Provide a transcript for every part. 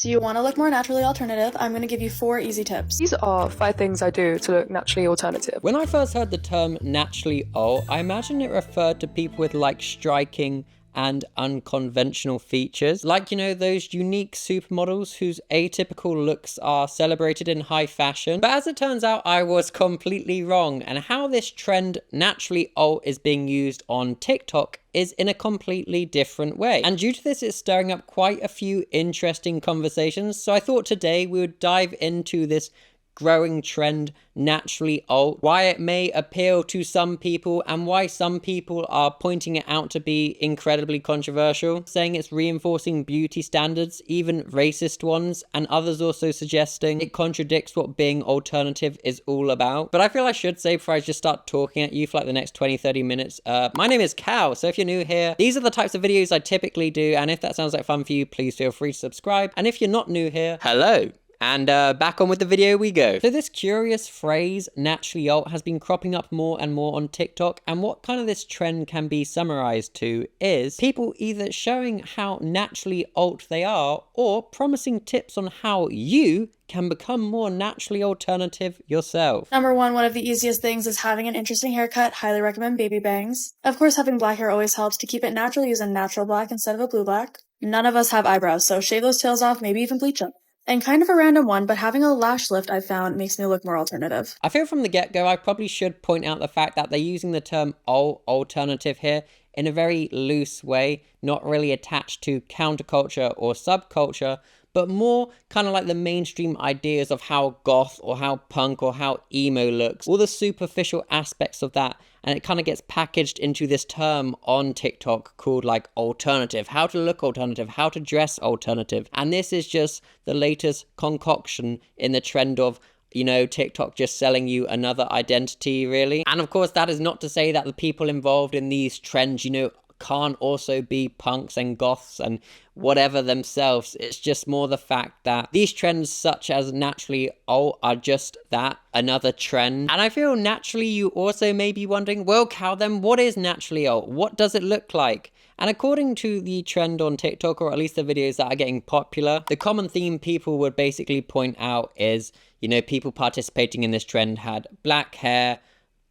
Do you want to look more naturally alternative? I'm going to give you 4 easy tips. These are 5 things I do to look naturally alternative. When I first heard the term naturally alt, I imagined it referred to people with like striking and unconventional features. Like, you know, those unique supermodels whose atypical looks are celebrated in high fashion. But as it turns out, I was completely wrong, and how this trend naturally alt is being used on TikTok is in a completely different way. And due to this, it's stirring up quite a few interesting conversations. So I thought today we would dive into this growing trend naturally alt, why it may appeal to some people and why some people are pointing it out to be incredibly controversial, saying it's reinforcing beauty standards, even racist ones, and others also suggesting it contradicts what being alternative is all about. But I feel I should say before I just start talking at you for like the next 20-30 minutes, my name is Cal, so if you're new here, these are the types of videos I typically do, and if that sounds like fun for you, please feel free to subscribe. And if you're not new here, hello. And back on with the video we go. So this curious phrase, naturally alt, has been cropping up more and more on TikTok, and what kind of this trend can be summarized to is people either showing how naturally alt they are, or promising tips on how you can become more naturally alternative yourself. Number 1, one of the easiest things is having an interesting haircut. Highly recommend baby bangs. Of course, having black hair always helps. To keep it natural, use a natural black instead of a blue black. None of us have eyebrows, so shave those tails off, maybe even bleach them. And kind of a random one, but having a lash lift I've found makes me look more alternative. I feel from the get-go I probably should point out the fact that they're using the term alternative here in a very loose way, not really attached to counterculture or subculture, but more kind of like the mainstream ideas of how goth or how punk or how emo looks, all the superficial aspects of that, and it kind of gets packaged into this term on TikTok called like alternative, how to look alternative, how to dress alternative. And this is just the latest concoction in the trend of, you know, TikTok just selling you another identity, really. And of course, that is not to say that the people involved in these trends, you know, can't also be punks and goths and whatever themselves. It's just more the fact that these trends such as naturally alt are just that, another trend. And I feel naturally you also may be wondering, well, Cal, then what is naturally alt? What does it look like? And according to the trend on TikTok, or at least the videos that are getting popular, the common theme people would basically point out is, you know, people participating in this trend had black hair,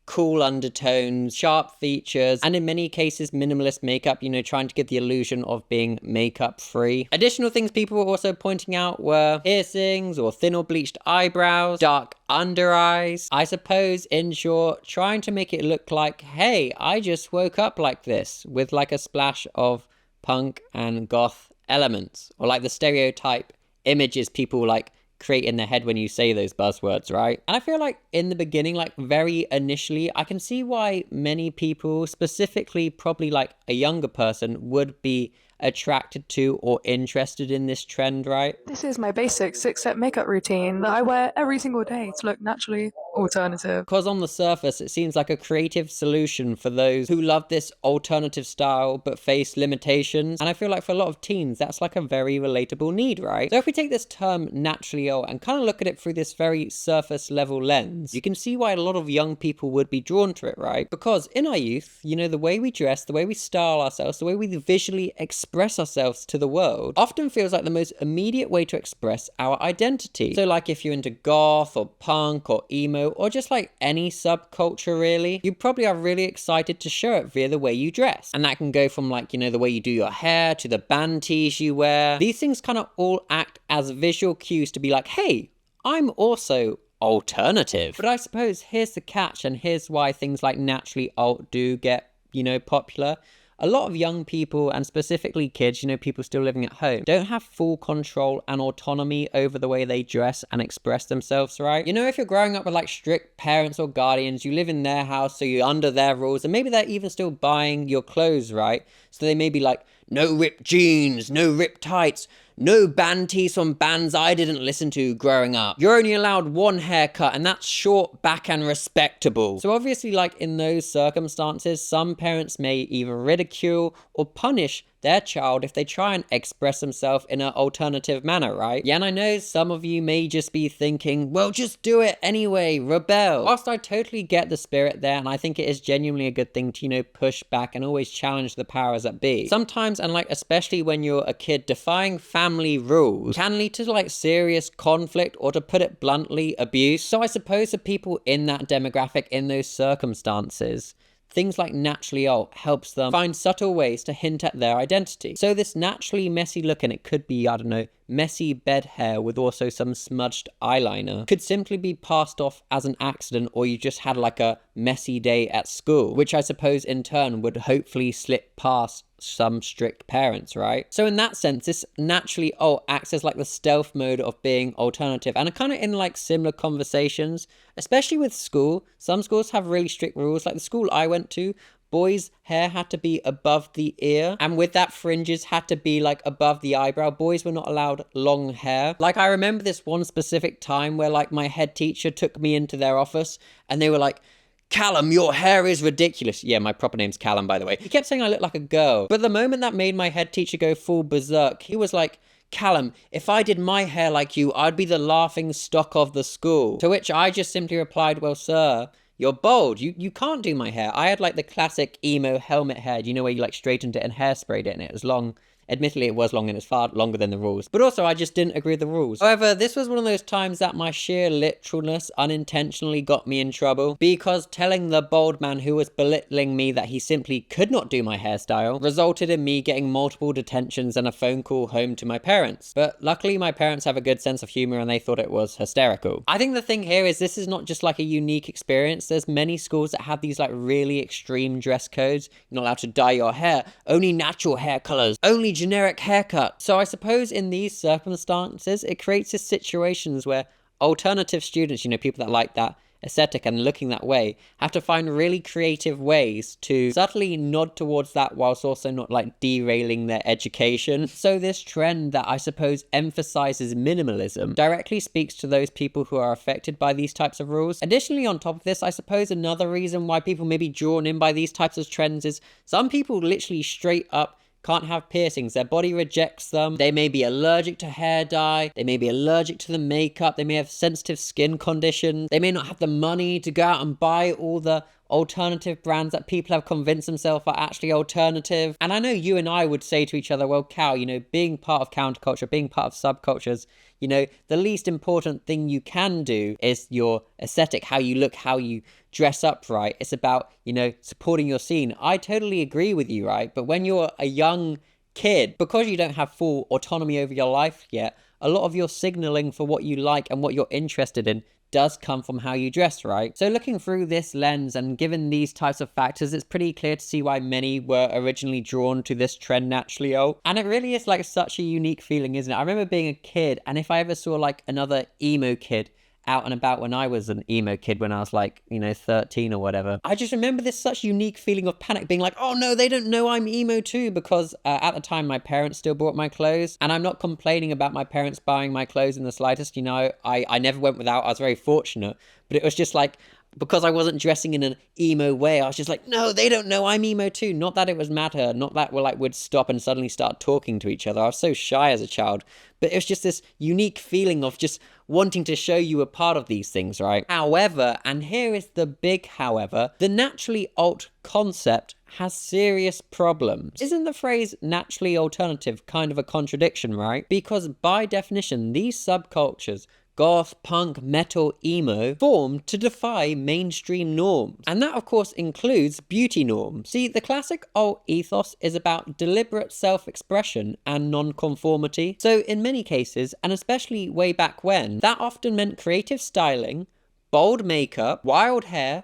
cool undertones, sharp features, and in many cases minimalist makeup, you know, trying to give the illusion of being makeup free. Additional things people were also pointing out were piercings or thin or bleached eyebrows, dark under eyes. I suppose, in short, trying to make it look like, hey, I just woke up like this, with like a splash of punk and goth elements, or like the stereotype images people like create in their head when you say those buzzwords, right? And I feel like in the beginning, like very initially, I can see why many people, specifically probably like a younger person, would be attracted to or interested in this trend, right? This is my basic 6-step makeup routine that I wear every single day to look naturally alternative. Because on the surface, it seems like a creative solution for those who love this alternative style but face limitations. And I feel like for a lot of teens, that's like a very relatable need, right? So if we take this term naturally alt and kind of look at it through this very surface level lens, you can see why a lot of young people would be drawn to it, right? Because in our youth, you know, the way we dress, the way we style ourselves, the way we visually express ourselves to the world often feels like the most immediate way to express our identity. So like if you're into goth or punk or emo or just like any subculture really, you probably are really excited to show it via the way you dress. And that can go from like, you know, the way you do your hair to the band tees you wear. These things kind of all act as visual cues to be like, hey, I'm also alternative. But I suppose here's the catch, and here's why things like naturally alt do get, you know, popular. A lot of young people, and specifically kids, you know, people still living at home, don't have full control and autonomy over the way they dress and express themselves, right? You know, if you're growing up with like strict parents or guardians, you live in their house, so you're under their rules, and maybe they're even still buying your clothes, right? So they may be like, no ripped jeans, no ripped tights, no band tees from bands I didn't listen to growing up. You're only allowed one haircut, and that's short, back, and respectable. So obviously, like in those circumstances, some parents may either ridicule or punish their child if they try and express themselves in an alternative manner, right? Yeah, and I know some of you may just be thinking, well, just do it anyway, rebel. Whilst I totally get the spirit there, and I think it is genuinely a good thing to, push back and always challenge the powers that be. Sometimes, and especially when you're a kid, defying family rules can lead to serious conflict, or to put it bluntly, abuse. So I suppose the people in that demographic, in those circumstances, things like naturally alt helps them find subtle ways to hint at their identity. So this naturally messy look, and it could be, I don't know, messy bed hair with also some smudged eyeliner, could simply be passed off as an accident, or you just had a messy day at school, which I suppose in turn would hopefully slip past some strict parents, right? So in that sense, this naturally alt acts as the stealth mode of being alternative, and kind of in similar conversations, especially with school. Some schools have really strict rules. The school I went to, boys' hair had to be above the ear, and with that, fringes had to be above the eyebrow. Boys were not allowed long hair. I remember this one specific time where my head teacher took me into their office, and they were like, Callum, your hair is ridiculous. Yeah, my proper name's Callum, by the way. He kept saying I looked like a girl. But the moment that made my head teacher go full berserk, he was like, Callum, if I did my hair like you, I'd be the laughing stock of the school. To which I just simply replied, well, sir, you're bold. You can't do my hair. I had the classic emo helmet hair, where you straightened it and hairsprayed it, and it was long. Admittedly, it was long, and it's far longer than the rules. But also, I just didn't agree with the rules. However, this was one of those times that my sheer literalness unintentionally got me in trouble, because telling the bold man who was belittling me that he simply could not do my hairstyle resulted in me getting multiple detentions and a phone call home to my parents. But luckily, my parents have a good sense of humor, and they thought it was hysterical. I think the thing here is this is not just a unique experience. There's many schools that have these really extreme dress codes. You're not allowed to dye your hair. Only natural hair colors. Only generic haircut. So I suppose in these circumstances, it creates these situations where alternative students, people that like that aesthetic and looking that way, have to find really creative ways to subtly nod towards that whilst also not derailing their education. So this trend that I suppose emphasizes minimalism directly speaks to those people who are affected by these types of rules. Additionally, on top of this, I suppose another reason why people may be drawn in by these types of trends is some people literally straight up can't have piercings. Their body rejects them. They may be allergic to hair dye. They may be allergic to the makeup. They may have sensitive skin conditions. They may not have the money to go out and buy all the alternative brands that people have convinced themselves are actually alternative. And I know you and I would say to each other, well, Cal, being part of counterculture, being part of subcultures, the least important thing you can do is your aesthetic, how you look, how you dress up, right? It's about, supporting your scene. I totally agree with you, right? But when you're a young kid, because you don't have full autonomy over your life yet, a lot of your signaling for what you like and what you're interested in does come from how you dress, right? So looking through this lens and given these types of factors, it's pretty clear to see why many were originally drawn to this trend naturally. And it really is such a unique feeling, isn't it? I remember being a kid, and if I ever saw another emo kid out and about when I was an emo kid when I was 13 or whatever, I just remember this such unique feeling of panic, being oh no, they don't know I'm emo too, because at the time my parents still bought my clothes, and I'm not complaining about my parents buying my clothes in the slightest. I never went without. I was very fortunate, but it was just because I wasn't dressing in an emo way, I was just no, they don't know I'm emo too. Not that it was matter, not that we would stop and suddenly start talking to each other. I was so shy as a child, but it was just this unique feeling of just wanting to show you a part of these things, right? However, and here is the big however, the naturally alt concept has serious problems. Isn't the phrase naturally alternative kind of a contradiction, right? Because by definition, these subcultures, goth, punk, metal, emo, formed to defy mainstream norms. And that of course includes beauty norms. See, the classic alt ethos is about deliberate self-expression and non-conformity. So in many cases, and especially way back when, that often meant creative styling, bold makeup, wild hair,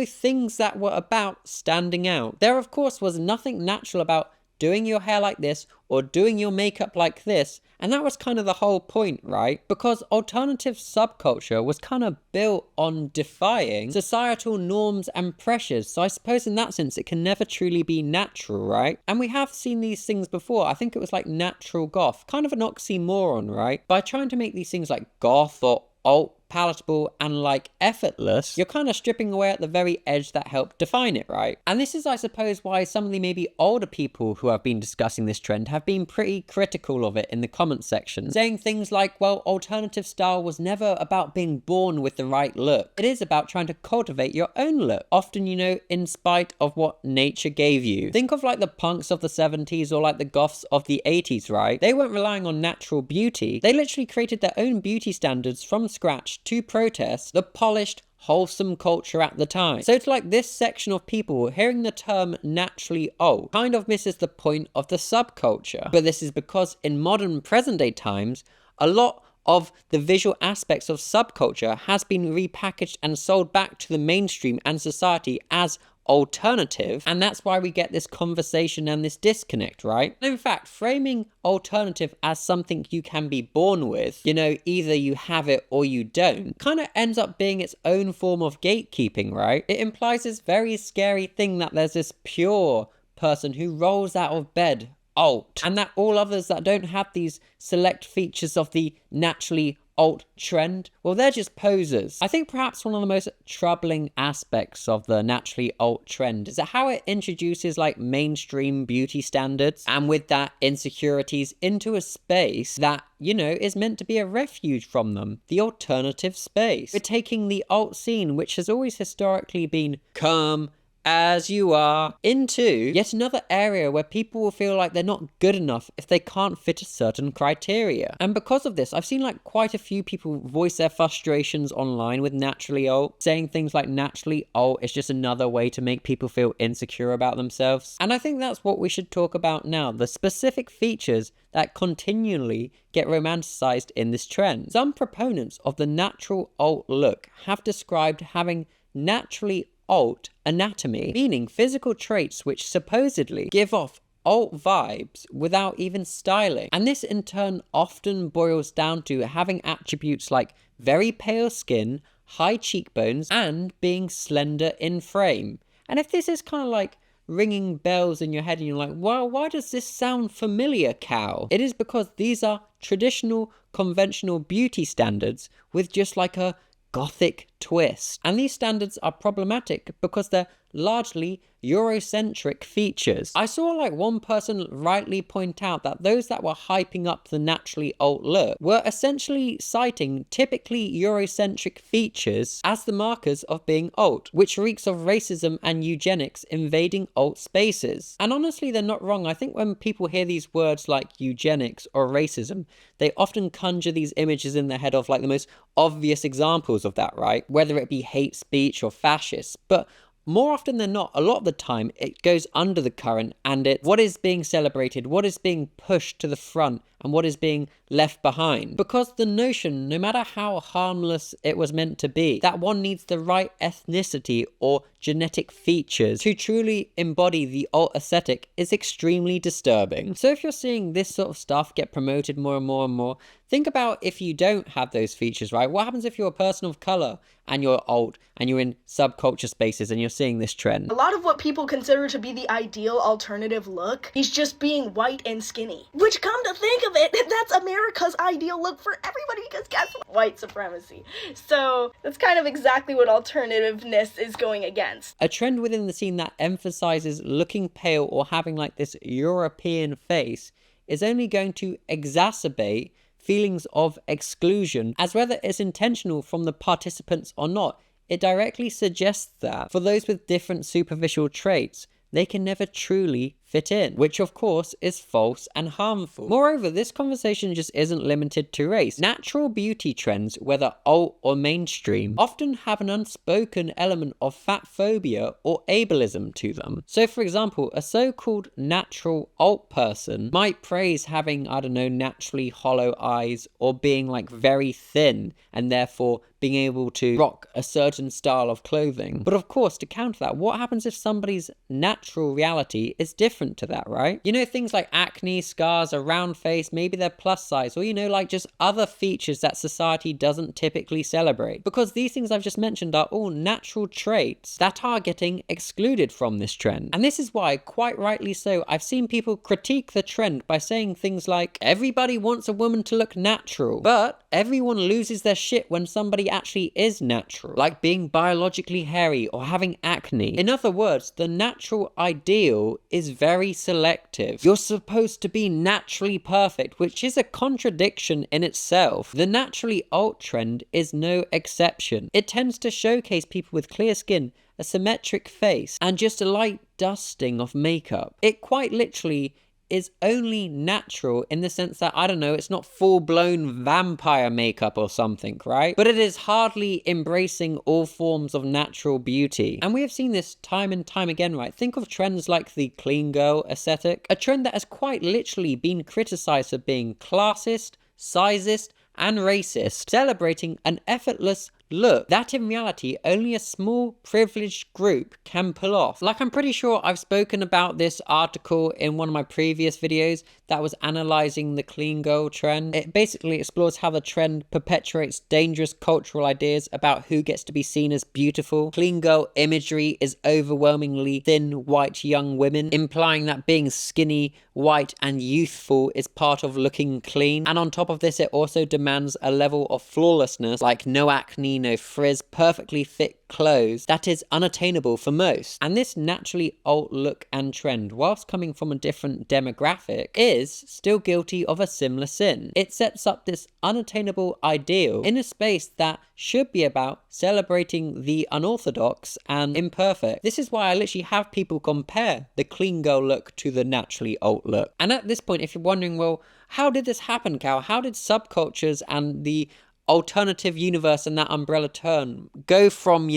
things that were about standing out. There of course was nothing natural about doing your hair like this or doing your makeup like this, and that was kind of the whole point, right? Because alternative subculture was kind of built on defying societal norms and pressures, so I suppose in that sense it can never truly be natural, right? And we have seen these things before. I think it was natural goth, kind of an oxymoron, right? By trying to make these things like goth or alt palatable and like effortless, you're kind of stripping away at the very edge that helped define it, right? And this is, I suppose, why some of the maybe older people who have been discussing this trend have been pretty critical of it in the comments section, saying things like, well, alternative style was never about being born with the right look. It is about trying to cultivate your own look, often, you know, in spite of what nature gave you. Think of like the punks of the 70s or like the goths of the 80s, right? They weren't relying on natural beauty. They literally created their own beauty standards from scratch to protest the polished, wholesome culture at the time. So it's like this section of people hearing the term naturally old kind of misses the point of the subculture. But this is because in modern present day times, a lot of the visual aspects of subculture has been repackaged and sold back to the mainstream and society as alternative, and that's why we get this conversation and this disconnect, right? In fact, framing alternative as something you can be born with, you know, either you have it or you don't, kind of ends up being its own form of gatekeeping, right? It implies this very scary thing that there's this pure person who rolls out of bed alt, and that all others that don't have these select features of the naturally alt trend, well, they're just posers. I think perhaps one of the most troubling aspects of the naturally alt trend is how it introduces like mainstream beauty standards, and with that insecurities into a space that, you know, is meant to be a refuge from them, the alternative space. We're taking the alt scene, which has always historically been come as you are, into yet another area where people will feel like they're not good enough if they can't fit a certain criteria. And because of this, I've seen like quite a few people voice their frustrations online with naturally alt, saying things like naturally alt is just another way to make people feel insecure about themselves. And I think that's what we should talk about now, the specific features that continually get romanticized in this trend. Some proponents of the natural alt look have described having naturally alt anatomy, meaning physical traits which supposedly give off alt vibes without even styling. And this in turn often boils down to having attributes like very pale skin, high cheekbones, and being slender in frame. And if this is kind of like ringing bells in your head and you're like, well, why does this sound familiar, Cal? It is because these are traditional, conventional beauty standards with just like a Gothic twist. And these standards are problematic because they're largely Eurocentric features. I saw like one person rightly point out that those that were hyping up the naturally alt look were essentially citing typically Eurocentric features as the markers of being alt, which reeks of racism and eugenics invading alt spaces. And honestly, they're not wrong. I think when people hear these words like eugenics or racism, they often conjure these images in their head of like the most obvious examples of that, right? Whether it be hate speech or fascist. But more often than not, a lot of the time, it goes under the current, and it's what is being celebrated, what is being pushed to the front, and what is being left behind. Because the notion, no matter how harmless it was meant to be, that one needs the right ethnicity or genetic features to truly embody the alt aesthetic is extremely disturbing. So if you're seeing this sort of stuff get promoted more and more and more, think about if you don't have those features, right? What happens if you're a person of color and you're alt and you're in subculture spaces and you're seeing this trend? A lot of what people consider to be the ideal alternative look is just being white and skinny. Which, come to think of it, that's America's ideal look for everybody, because guess what? White supremacy. So that's kind of exactly what alternativeness is going against. A trend within the scene that emphasizes looking pale or having like this European face is only going to exacerbate feelings of exclusion, as whether it's intentional from the participants or not. It directly suggests that for those with different superficial traits, they can never truly fit in, which of course is false and harmful. Moreover, this conversation just isn't limited to race. Natural beauty trends, whether alt or mainstream, often have an unspoken element of fatphobia or ableism to them. So for example, a so-called natural alt person might praise having, I don't know, naturally hollow eyes, or being like very thin and therefore being able to rock a certain style of clothing. But of course, to counter that, what happens if somebody's natural reality is different to that, right? You know, things like acne, scars, a round face, maybe they're plus size, or you know, like just other features that society doesn't typically celebrate. Because these things I've just mentioned are all natural traits that are getting excluded from this trend. And this is why, quite rightly so, I've seen people critique the trend by saying things like, everybody wants a woman to look natural, but everyone loses their shit when somebody actually is natural, like being biologically hairy or having acne. In other words, the natural ideal is very selective. You're supposed to be naturally perfect, which is a contradiction in itself. The naturally alt trend is no exception. It tends to showcase people with clear skin, a symmetric face, and just a light dusting of makeup. It quite literally is only natural in the sense that, I don't know, it's not full-blown vampire makeup or something, right? But it is hardly embracing all forms of natural beauty. And we have seen this time and time again, right? Think of trends like the clean girl aesthetic, a trend that has quite literally been criticized for being classist, sizist, and racist, celebrating an effortless look that in reality only a small privileged group can pull off. Like, I'm pretty sure I've spoken about this article in one of my previous videos that was analysing the clean girl trend. It basically explores how the trend perpetuates dangerous cultural ideas about who gets to be seen as beautiful. Clean girl imagery is overwhelmingly thin white young women, implying that being skinny, white and youthful is part of looking clean. And on top of this, it also demands a level of flawlessness, like no acne, no frizz, perfectly fit clothes, that is unattainable for most. And this naturally alt look and trend, whilst coming from a different demographic, is still guilty of a similar sin. It sets up this unattainable ideal in a space that should be about celebrating the unorthodox and imperfect. This is why I literally have people compare the clean girl look to the naturally alt look. And at this point, if you're wondering, well, how did this happen, Cal? How did subcultures and the alternative universe and that umbrella term go from,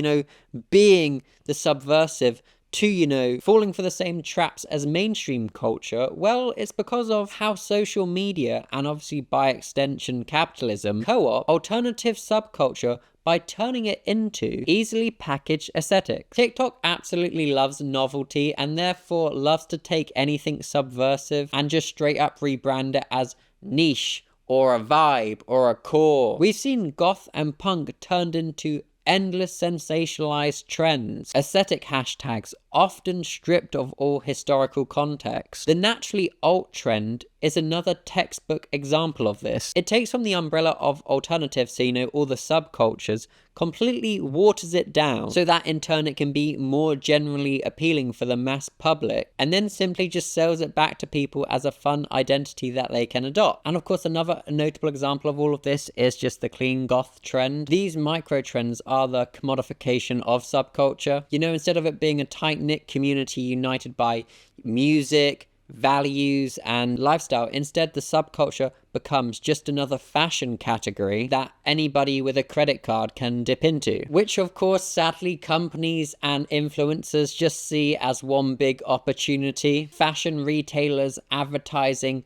being the subversive to, falling for the same traps as mainstream culture? Well, it's because of how social media, and obviously by extension capitalism, co-op alternative subculture by turning it into easily packaged aesthetics. TikTok absolutely loves novelty and therefore loves to take anything subversive and just straight up rebrand it as niche or a vibe or a core. We've seen goth and punk turned into endless sensationalized trends, aesthetic hashtags often stripped of all historical context. The naturally alt trend is another textbook example of this. It takes from the umbrella of alternative, so all the subcultures, completely waters it down so that in turn it can be more generally appealing for the mass public, and then simply just sells it back to people as a fun identity that they can adopt. And of course, another notable example of all of this is just the clean goth trend. These micro trends are the commodification of subculture. Instead of it being a tight-knit community united by music, values and lifestyle, instead the subculture becomes just another fashion category that anybody with a credit card can dip into, which of course sadly companies and influencers just see as one big opportunity. Fashion retailers advertising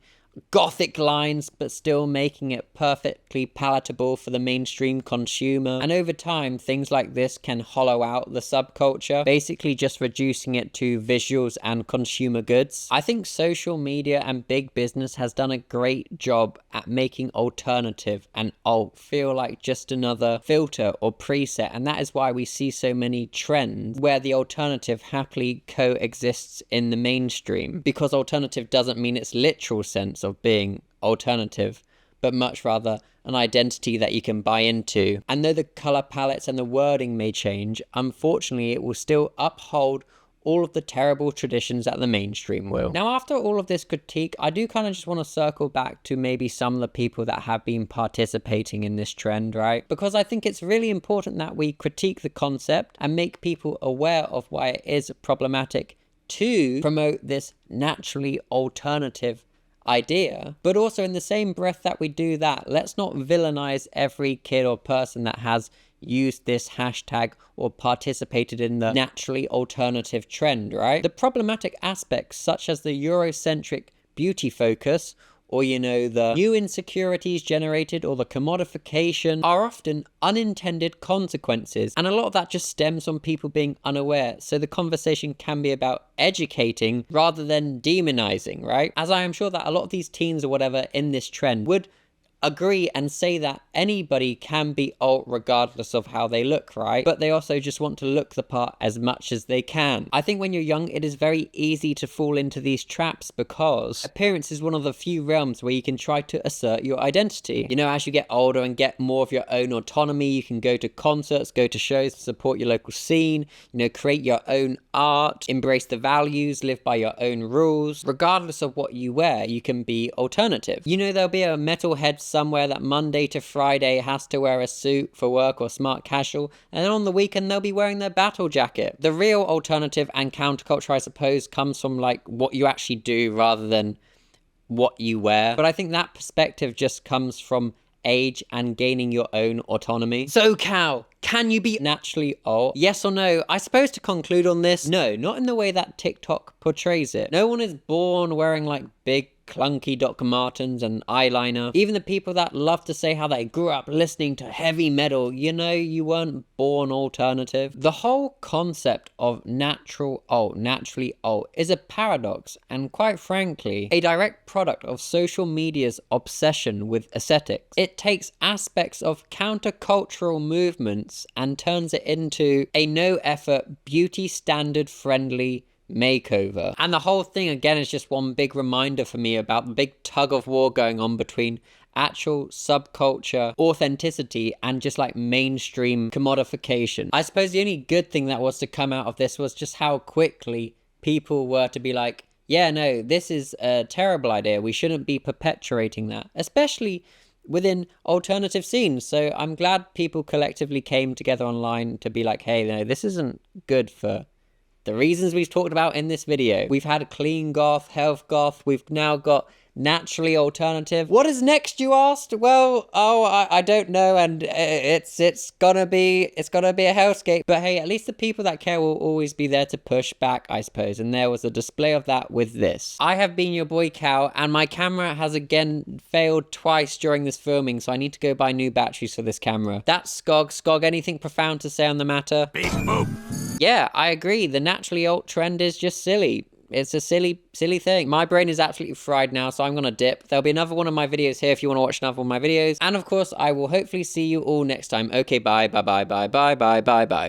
gothic lines but still making it perfectly palatable for the mainstream consumer, and over time things like this can hollow out the subculture, basically just reducing it to visuals and consumer goods. I think social media and big business has done a great job at making alternative and alt feel like just another filter or preset, and that is why we see so many trends where the alternative happily coexists in the mainstream, because alternative doesn't mean its literal sense of being alternative, but much rather an identity that you can buy into. And though the color palettes and the wording may change, unfortunately it will still uphold all of the terrible traditions that the mainstream will. Now, after all of this critique, I do kind of just want to circle back to maybe some of the people that have been participating in this trend, right? Because I think it's really important that we critique the concept and make people aware of why it is problematic to promote this naturally alternative idea. But also in the same breath that we do that, let's not villainize every kid or person that has used this hashtag or participated in the naturally alternative trend, right? The problematic aspects such as the Eurocentric beauty focus, or the new insecurities generated, or the commodification, are often unintended consequences, and a lot of that just stems from people being unaware. So the conversation can be about educating rather than demonizing, right? As I am sure that a lot of these teens or whatever in this trend would agree and say that anybody can be alt regardless of how they look, right? But they also just want to look the part as much as they can. I think when you're young, it is very easy to fall into these traps because appearance is one of the few realms where you can try to assert your identity. You know, as you get older and get more of your own autonomy, you can go to concerts, go to shows, support your local scene, you know, create your own art, embrace the values, live by your own rules. Regardless of what you wear, you can be alternative. You know, there'll be a metalhead somewhere that Monday to Friday has to wear a suit for work or smart casual, and then on the weekend they'll be wearing their battle jacket. The real alternative and counterculture, I suppose, comes from like what you actually do rather than what you wear. But I think that perspective just comes from age and gaining your own autonomy. So Cal, can you be naturally alt? Yes or no? I suppose to conclude on this, no, not in the way that TikTok portrays it. No one is born wearing like big clunky Dr. Martens and eyeliner. Even the people that love to say how they grew up listening to heavy metal, you know, you weren't born alternative. The whole concept of natural alt, naturally alt, is a paradox and quite frankly, a direct product of social media's obsession with aesthetics. It takes aspects of countercultural movements and turns it into a no-effort, beauty standard friendly makeover. And the whole thing again is just one big reminder for me about the big tug of war going on between actual subculture authenticity and just like mainstream commodification. I suppose the only good thing that was to come out of this was just how quickly people were to be like, yeah, no, this is a terrible idea, we shouldn't be perpetuating that, especially within alternative scenes. So I'm glad people collectively came together online to be like, hey, no, this isn't good for the reasons we've talked about in this video. We've had clean goth, health goth, we've now got naturally alternative. What is next, you asked? Well, I don't know, and it's gonna be a hellscape. But hey, at least the people that care will always be there to push back, I suppose. And there was a display of that with this. I have been your boy Cal, and my camera has again failed twice during this filming, so I need to go buy new batteries for this camera. That's Skog. Skog, anything profound to say on the matter? Big boop. Yeah, I agree. The naturally alt trend is just silly. It's a silly thing. My brain is absolutely fried now, so I'm gonna dip. There'll be another one of my videos here if you want to watch another one of my videos. And of course, I will hopefully see you all next time. Okay, bye, bye, bye, bye, bye, bye, bye, bye.